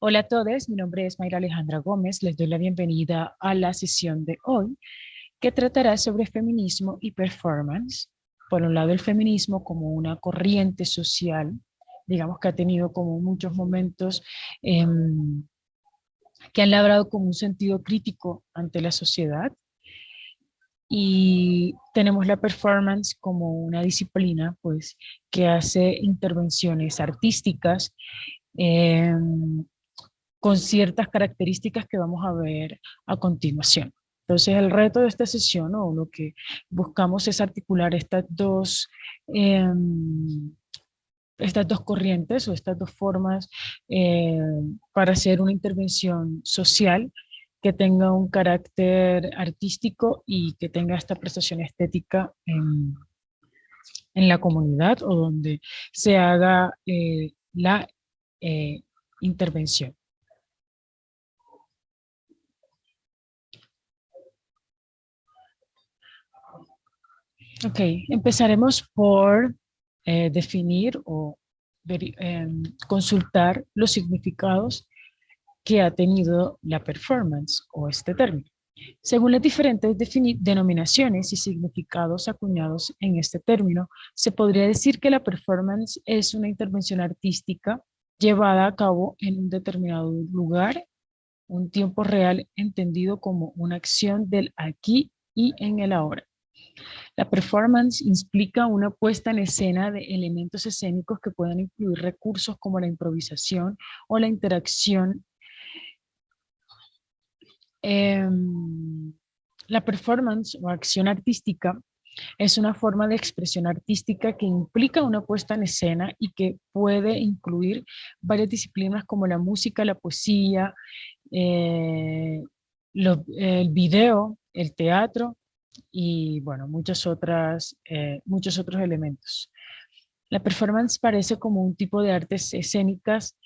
Hola a todos, mi nombre es Mayra Alejandra Gómez. Les doy la bienvenida a la sesión de hoy que tratará sobre feminismo y performance. Por un lado, el feminismo como una corriente social, digamos que ha tenido como muchos momentos que han labrado como un sentido crítico ante la sociedad. Y tenemos la performance como una disciplina, pues, que hace intervenciones artísticas eh, con ciertas características que vamos a ver a continuación. Entonces, el reto de esta sesión o lo que buscamos es articular eh, estas dos corrientes o estas dos formas eh, para hacer una intervención social que tenga un carácter artístico y que tenga esta prestación estética en la comunidad o donde se haga la eh, intervención. Ok, empezaremos por definir o consultar los significados que ha tenido la performance o este término. Según las diferentes denominaciones y significados acuñados en este término, se podría decir que la performance es una intervención artística llevada a cabo en un determinado lugar, un tiempo real entendido como una acción del aquí y en el ahora. La performance implica una puesta en escena de elementos escénicos que pueden incluir recursos como la improvisación o la interacción. Eh, la performance o acción artística es una forma de expresión artística que implica una puesta en escena y que puede incluir varias disciplinas como la música, la poesía, eh, el video, el teatro y bueno, muchos otros elementos. La performance parece como un tipo de artes escénicas.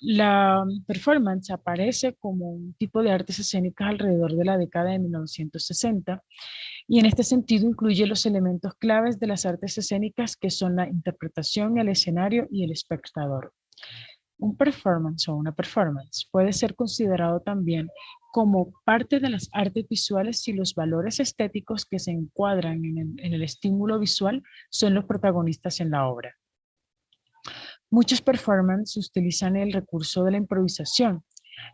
La performance aparece como un tipo de artes escénicas alrededor de la década de 1960 y en este sentido incluye los elementos claves de las artes escénicas que son la interpretación, el escenario y el espectador. Un performance o una performance puede ser considerado también como parte de las artes visuales si los valores estéticos que se encuadran en el estímulo visual son los protagonistas en la obra. Muchos performances utilizan el recurso de la improvisación,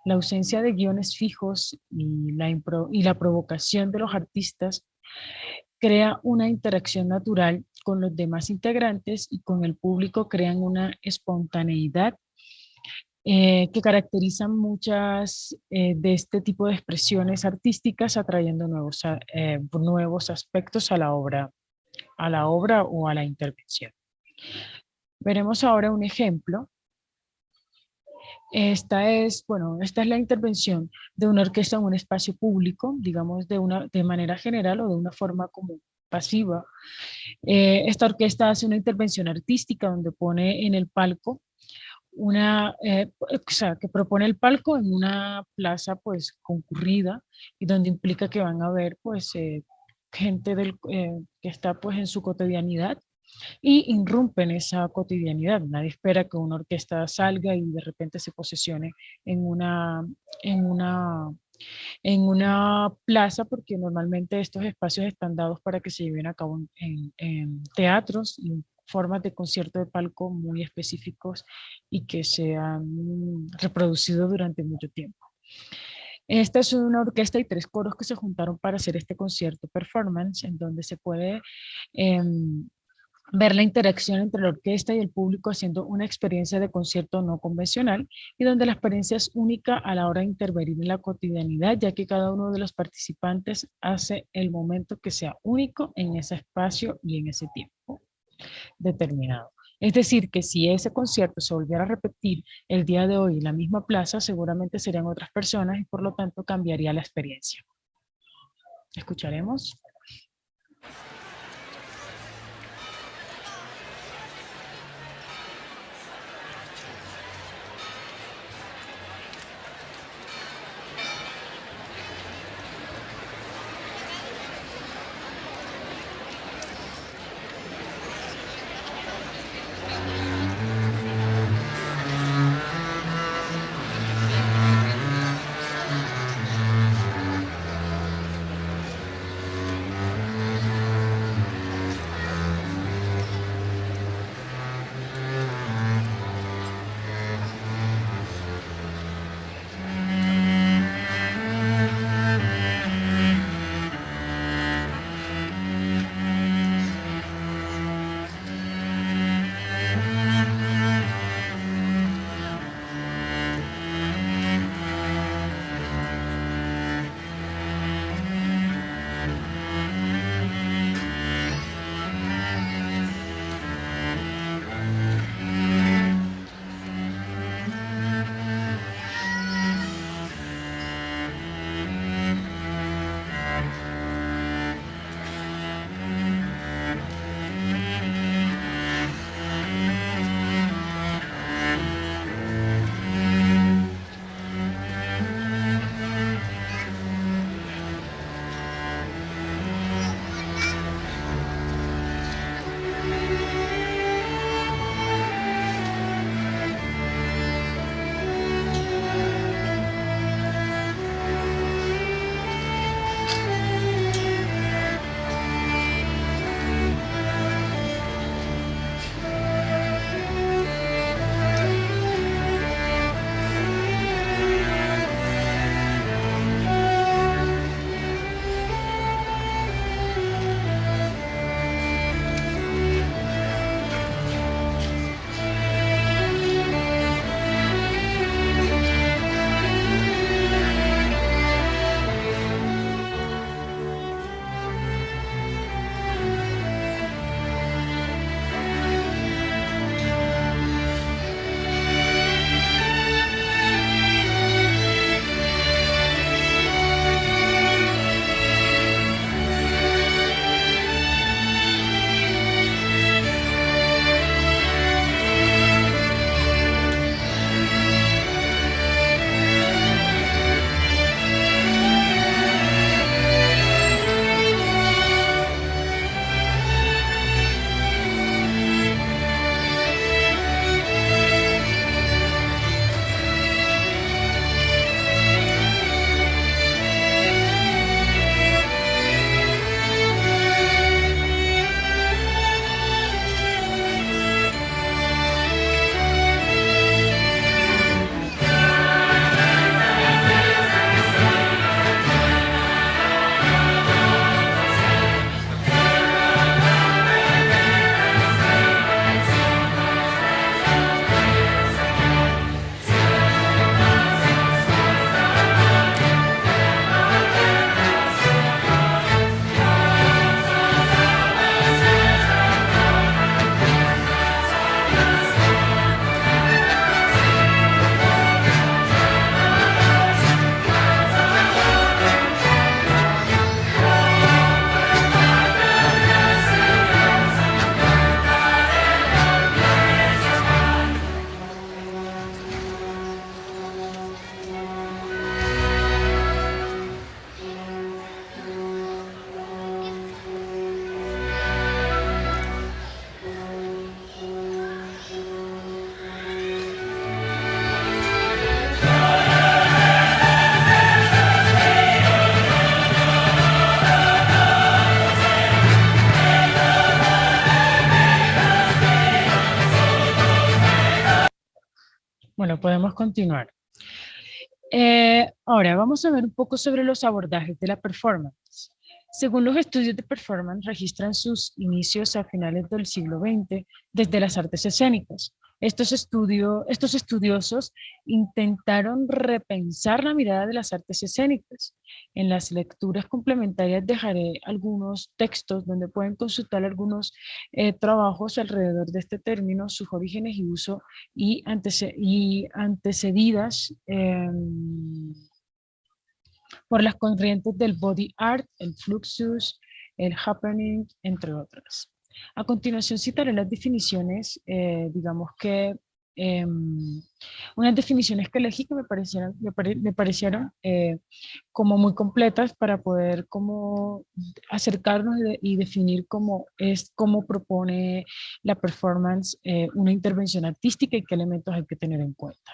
la ausencia de guiones fijos y la provocación de los artistas crea una interacción natural con los demás integrantes y con el público crean una espontaneidad que caracterizan muchas de este tipo de expresiones artísticas, atrayendo nuevos aspectos a la obra o a la intervención. Veremos ahora un ejemplo. Esta es la intervención de una orquesta en un espacio público, digamos de manera general o de una forma como pasiva. Esta orquesta hace una intervención artística donde pone en el palco o sea, que propone el palco en una plaza pues concurrida y donde implica que van a ver pues gente que está pues en su cotidianidad y irrumpen esa cotidianidad. Nadie espera que una orquesta salga y de repente se posesione en una, en una, en una plaza, porque normalmente estos espacios están dados para que se lleven a cabo en teatros y formas de concierto de palco muy específicos y que se han reproducido durante mucho tiempo. Esta es una orquesta y tres coros que se juntaron para hacer este concierto performance, en donde se puede eh, ver la interacción entre la orquesta y el público haciendo una experiencia de concierto no convencional y donde la experiencia es única a la hora de intervenir en la cotidianidad, ya que cada uno de los participantes hace el momento que sea único en ese espacio y en ese tiempo determinado. Es decir, que si ese concierto se volviera a repetir el día de hoy en la misma plaza, seguramente serían otras personas y por lo tanto cambiaría la experiencia. Escucharemos. Bueno, podemos continuar. Ahora vamos a ver un poco sobre los abordajes de la performance. Según los estudios de performance, registran sus inicios a finales del siglo XX desde las artes escénicas. Estos estudiosos intentaron repensar la mirada de las artes escénicas. En las lecturas complementarias dejaré algunos textos donde pueden consultar algunos trabajos alrededor de este término, sus orígenes y uso y antecedidas por las corrientes del body art, el fluxus, el happening, entre otras. A continuación citaré las definiciones, digamos que unas definiciones que elegí que me parecieron como muy completas para poder como acercarnos y definir cómo propone la performance una intervención artística y qué elementos hay que tener en cuenta.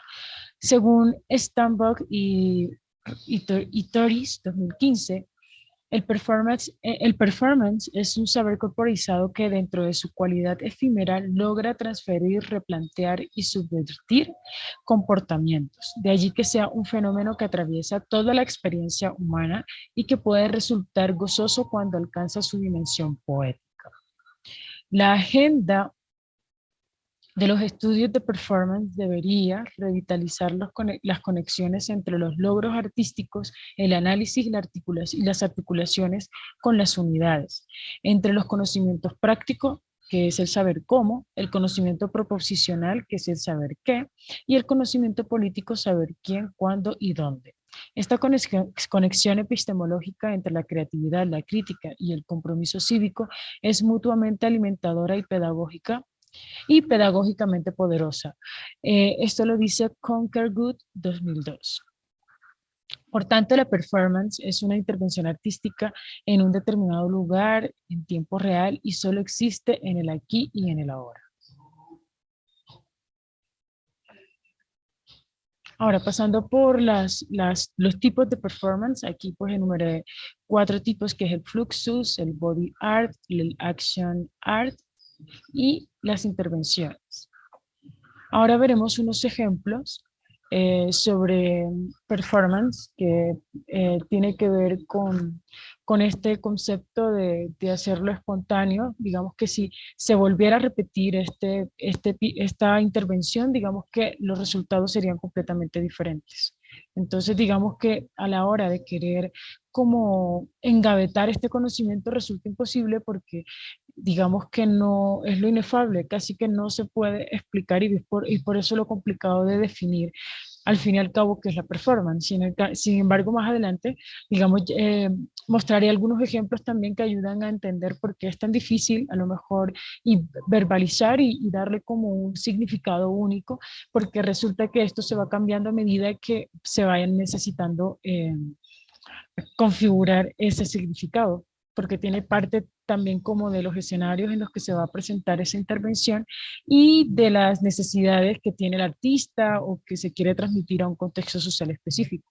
Según Stambach y Toris 2015, el performance es un saber corporizado que dentro de su cualidad efímera logra transferir, replantear y subvertir comportamientos. De allí que sea un fenómeno que atraviesa toda la experiencia humana y que puede resultar gozoso cuando alcanza su dimensión poética. La agenda de los estudios de performance debería revitalizar las conexiones entre los logros artísticos, el análisis y las articulaciones con las unidades, entre los conocimientos prácticos, que es el saber cómo, el conocimiento proposicional, que es el saber qué, y el conocimiento político, saber quién, cuándo y dónde. Esta conexión epistemológica entre la creatividad, la crítica y el compromiso cívico es mutuamente alimentadora y pedagógicamente poderosa. Esto lo dice Conquer Good 2002. Por tanto, la performance es una intervención artística en un determinado lugar, en tiempo real, y solo existe en el aquí y en el ahora. Ahora, pasando por los tipos de performance, aquí pues enumeré 4 tipos, que es el fluxus, el body art, el action art y las intervenciones. Ahora veremos unos ejemplos sobre performance que tiene que ver con este concepto de hacerlo espontáneo. Digamos que si se volviera a repetir esta intervención, digamos que los resultados serían completamente diferentes. Entonces, digamos que a la hora de querer como engavetar este conocimiento resulta imposible porque digamos que no es lo inefable, casi que no se puede explicar y por eso lo complicado de definir al fin y al cabo qué es la performance. Sin embargo, más adelante, digamos, mostraré algunos ejemplos también que ayudan a entender por qué es tan difícil a lo mejor y verbalizar y darle como un significado único, porque resulta que esto se va cambiando a medida que se vayan necesitando configurar ese significado, porque tiene parte también como de los escenarios en los que se va a presentar esa intervención y de las necesidades que tiene el artista o que se quiere transmitir a un contexto social específico.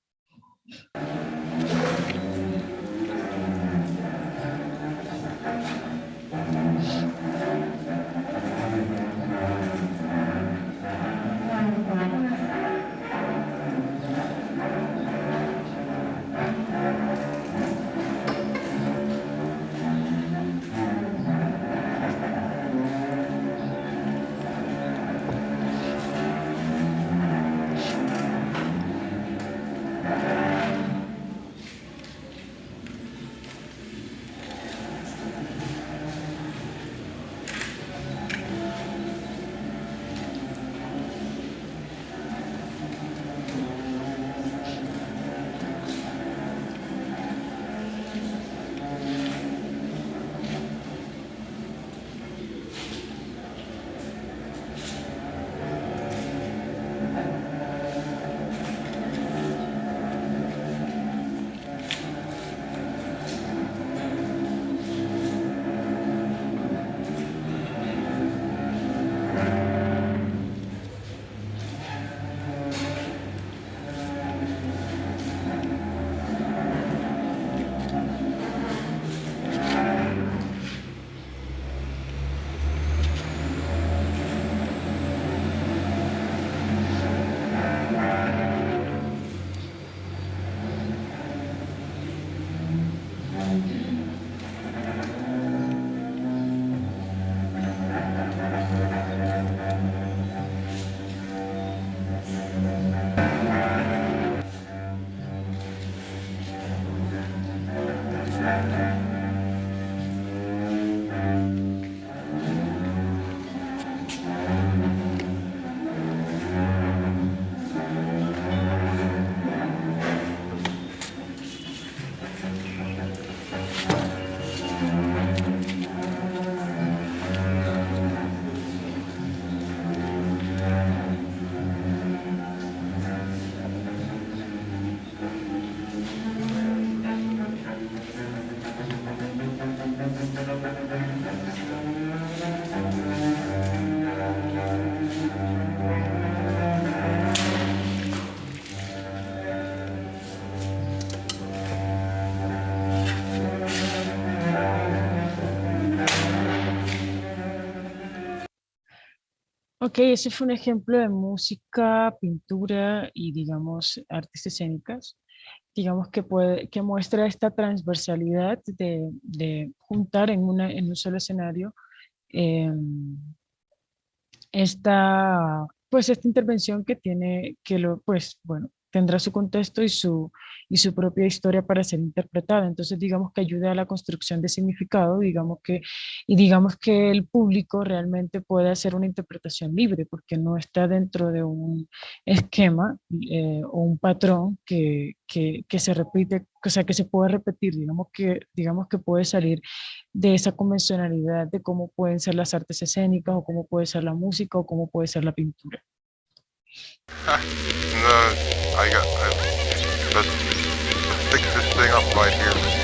Ok, ese fue un ejemplo de música, pintura y, digamos, artes escénicas. Digamos que puede, que muestra esta transversalidad de juntar en un solo escenario em, esta intervención que tiene, pues, bueno, tendrá su contexto y su propia historia para ser interpretada. Entonces, digamos que ayuda a la construcción de significado, y digamos que el público realmente puede hacer una interpretación libre, porque no está dentro de un esquema o un patrón que se repite, o sea, que se puede repetir, digamos que puede salir de esa convencionalidad de cómo pueden ser las artes escénicas o cómo puede ser la música o cómo puede ser la pintura. No, let's stick this thing up right here.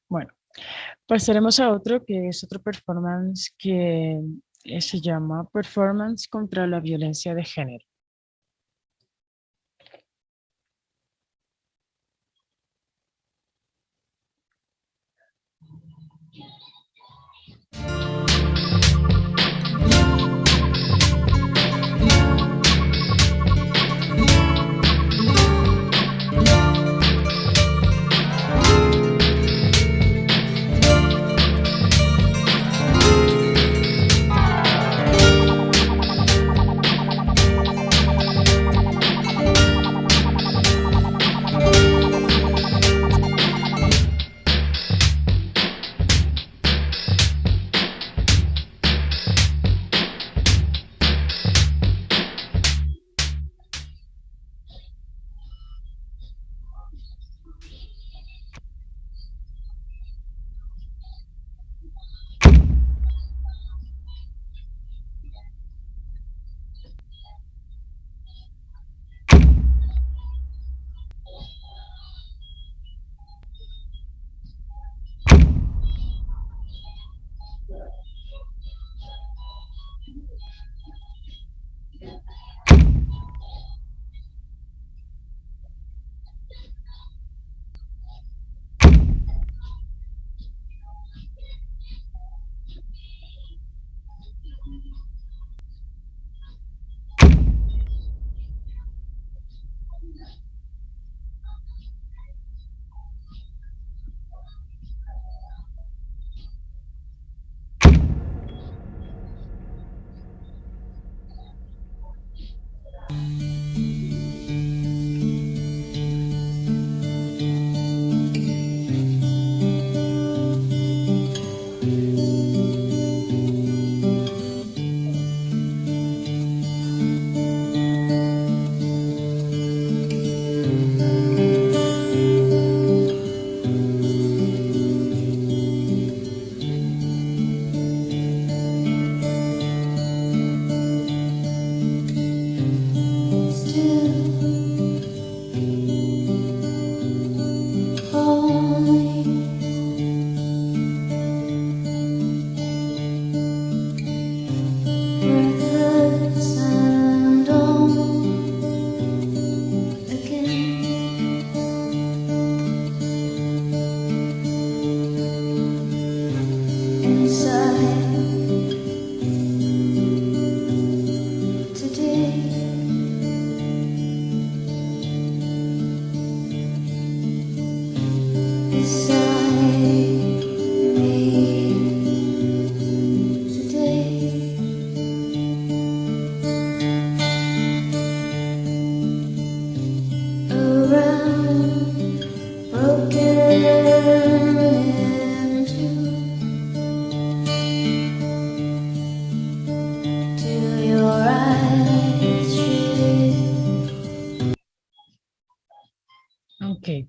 Bueno, pasaremos a otro que es otro performance que se llama Performance contra la Violencia de Género.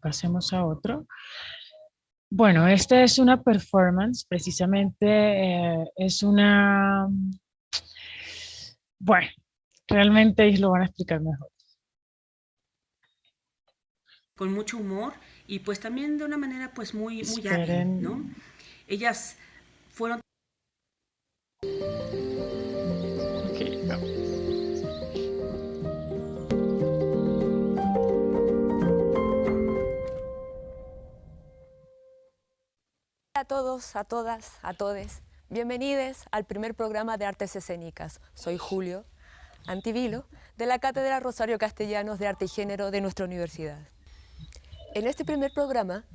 pasemos a otro. Bueno, esta es una performance, precisamente es una, bueno, realmente ellos lo van a explicar mejor. Con mucho humor y pues también de una manera pues muy hábil, Esperen. ¿no? Ellas fueron... Ok, vamos. Hola a todos, a todas, a todes. Bienvenidos al primer programa de Artes Escénicas. Soy Julio Antivilo, de la Cátedra Rosario Castellanos de Arte y Género de nuestra universidad. En este primer programa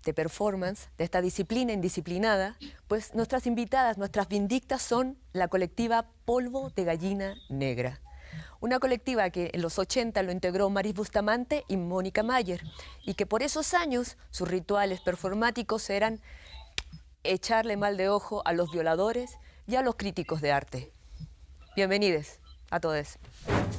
de performance, de esta disciplina indisciplinada, pues nuestras invitadas, nuestras vindictas son la colectiva Polvo de Gallina Negra. Una colectiva que en los 80 lo integró Maris Bustamante y Mónica Mayer, y que por esos años sus rituales performáticos eran echarle mal de ojo a los violadores y a los críticos de arte. Bienvenidos a todos.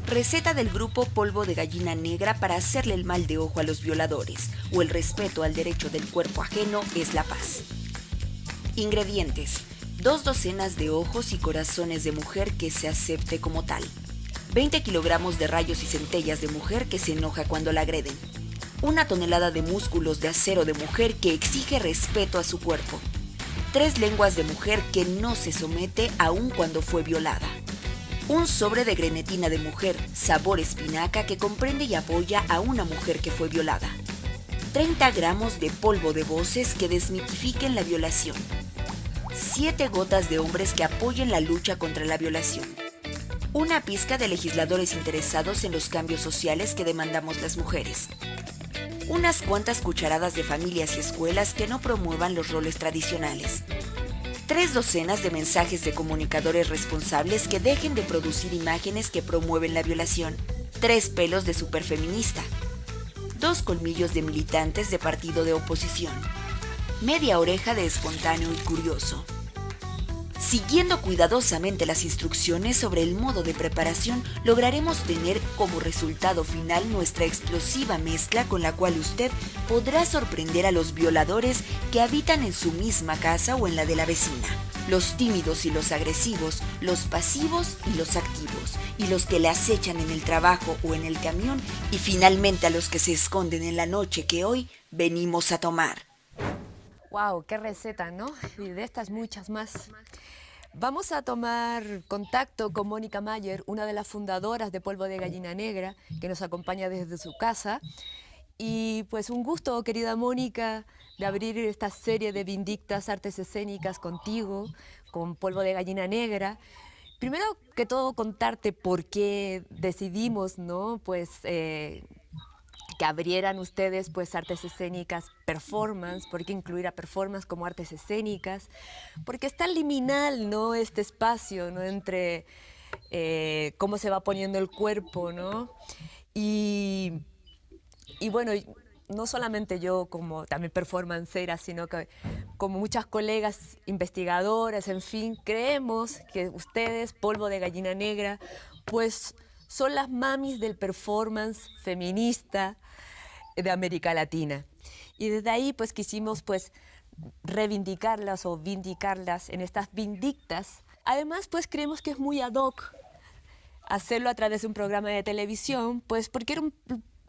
Receta del grupo Polvo de Gallina Negra para hacerle el mal de ojo a los violadores o el respeto al derecho del cuerpo ajeno es la paz. Ingredientes: 2 docenas de ojos y corazones de mujer que se acepte como tal. 20 kilogramos de rayos y centellas de mujer que se enoja cuando la agreden. 1 tonelada de músculos de acero de mujer que exige respeto a su cuerpo. 3 lenguas de mujer que no se somete aun cuando fue violada. 1 sobre de grenetina de mujer, sabor espinaca, que comprende y apoya a una mujer que fue violada. 30 gramos de polvo de voces que desmitifiquen la violación. 7 gotas de hombres que apoyen la lucha contra la violación. 1 pizca de legisladores interesados en los cambios sociales que demandamos las mujeres. Unas cuantas cucharadas de familias y escuelas que no promuevan los roles tradicionales. 3 docenas de mensajes de comunicadores responsables que dejen de producir imágenes que promueven la violación. 3 pelos de superfeminista. 2 colmillos de militantes de partido de oposición. Media oreja de espontáneo y curioso. Siguiendo cuidadosamente las instrucciones sobre el modo de preparación, lograremos tener como resultado final nuestra explosiva mezcla con la cual usted podrá sorprender a los violadores que habitan en su misma casa o en la de la vecina. Los tímidos y los agresivos, los pasivos y los activos, y los que le acechan en el trabajo o en el camión, y finalmente a los que se esconden en la noche que hoy venimos a tomar. ¡Wow! ¡Qué receta!, ¿no? Y de estas muchas más. Vamos a tomar contacto con Mónica Mayer, una de las fundadoras de Polvo de Gallina Negra, que nos acompaña desde su casa. Y pues un gusto, querida Mónica, de abrir esta serie de Vindictas Artes Escénicas contigo, con Polvo de Gallina Negra. Primero que todo, contarte por qué decidimos, ¿no?, pues que abrieran ustedes pues artes escénicas performance, por qué incluir a performance como artes escénicas, porque está liminal, ¿no?, este espacio, ¿no?, entre cómo se va poniendo el cuerpo, ¿no? Y bueno, no solamente yo como también performancera, sino que como muchas colegas investigadoras, en fin, creemos que ustedes, Polvo de Gallina Negra, pues son las mamis del performance feminista de América Latina. Y desde ahí pues quisimos pues reivindicarlas o vindicarlas en estas vindictas. Además pues creemos que es muy ad hoc hacerlo a través de un programa de televisión, pues porque era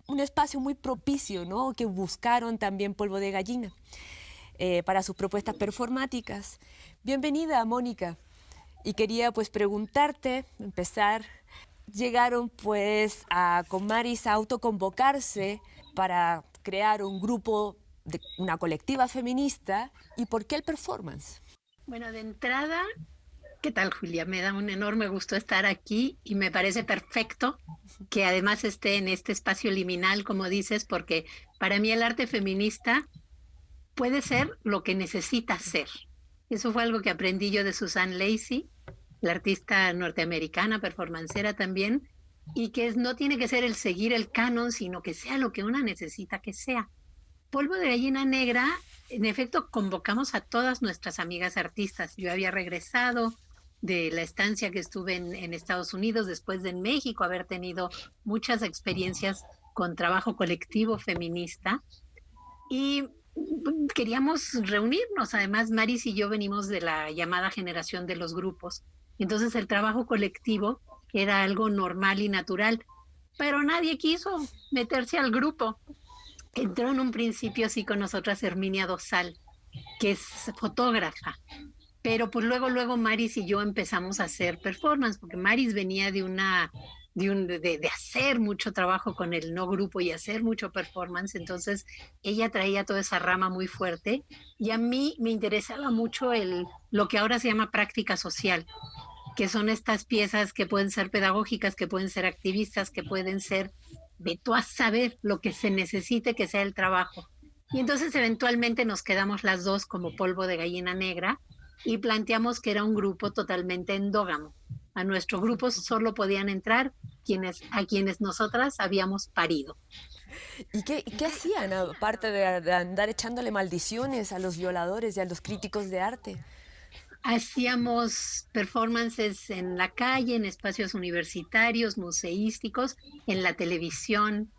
un espacio muy propicio, ¿no?, que buscaron también Polvo de Gallina para sus propuestas performáticas. Bienvenida, Mónica. Y quería pues preguntarte, empezar, llegaron pues con Maris a autoconvocarse para crear un grupo, una colectiva feminista. ¿Y por qué el performance? Bueno, de entrada, ¿qué tal, Julia? Me da un enorme gusto estar aquí y me parece perfecto que además esté en este espacio liminal, como dices, porque para mí el arte feminista puede ser lo que necesita ser. Eso fue algo que aprendí yo de Suzanne Lacy, la artista norteamericana, performancera también, y que no tiene que ser el seguir el canon, sino que sea lo que una necesita que sea. Polvo de Gallina Negra, en efecto, convocamos a todas nuestras amigas artistas. Yo había regresado de la estancia que estuve en Estados Unidos, después de en México haber tenido muchas experiencias con trabajo colectivo feminista y queríamos reunirnos. Además, Maris y yo venimos de la llamada generación de los grupos. Entonces el trabajo colectivo era algo normal y natural, pero nadie quiso meterse al grupo. Entró en un principio sí con nosotras Herminia Dosal, que es fotógrafa, pero pues luego Maris y yo empezamos a hacer performance, porque Maris venía de hacer mucho trabajo con el no grupo y hacer mucho performance, entonces ella traía toda esa rama muy fuerte y a mí me interesaba mucho lo que ahora se llama práctica social, que son estas piezas que pueden ser pedagógicas, que pueden ser activistas, que pueden ser de tú a saber lo que se necesite que sea el trabajo. Y entonces eventualmente nos quedamos las dos como polvo de gallina negra y planteamos que era un grupo totalmente endógamo. A nuestro grupo solo podían entrar a quienes nosotras habíamos parido. ¿Y qué hacían, aparte de andar echándole maldiciones a los violadores y a los críticos de arte? Hacíamos performances en la calle, en espacios universitarios, museísticos, en la televisión,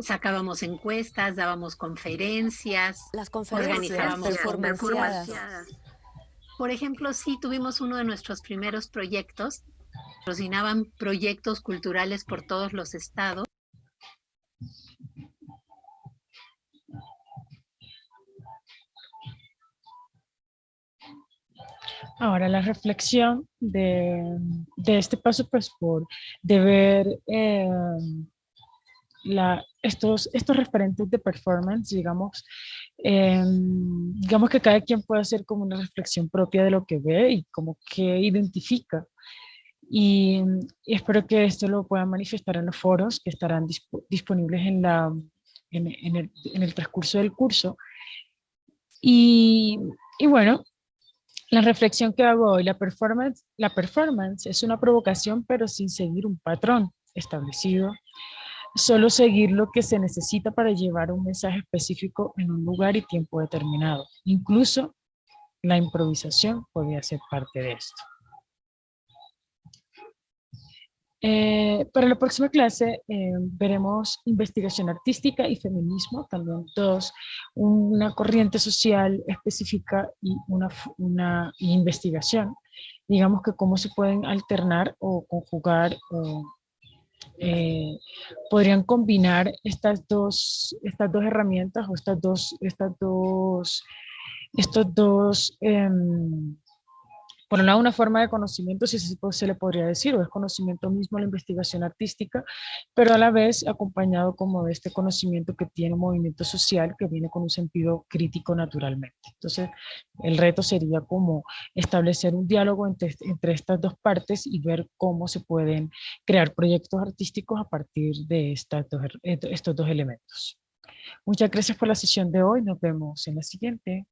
sacábamos encuestas, dábamos conferencias, Las conferencias organizábamos performanciadas. Por ejemplo, sí tuvimos uno de nuestros primeros proyectos, patrocinaban proyectos culturales por todos los estados. Ahora la reflexión de este paso pues de ver estos referentes de performance, digamos que cada quien puede hacer como una reflexión propia de lo que ve y como que identifica. Y espero que esto lo puedan manifestar en los foros que estarán disponibles en el transcurso del curso. Y bueno, la reflexión que hago hoy, la performance es una provocación, pero sin seguir un patrón establecido, solo seguir lo que se necesita para llevar un mensaje específico en un lugar y tiempo determinado. Incluso la improvisación podría ser parte de esto. Para la próxima clase veremos investigación artística y feminismo, también una corriente social específica y una investigación. Digamos que cómo se pueden alternar o conjugar o podrían combinar estas dos herramientas o estos dos por un lado, una forma de conocimiento, si se le podría decir, o es conocimiento mismo la investigación artística, pero a la vez acompañado como de este conocimiento que tiene un movimiento social que viene con un sentido crítico naturalmente. Entonces, el reto sería como establecer un diálogo entre estas dos partes y ver cómo se pueden crear proyectos artísticos a partir de estos dos elementos. Muchas gracias por la sesión de hoy. Nos vemos en la siguiente.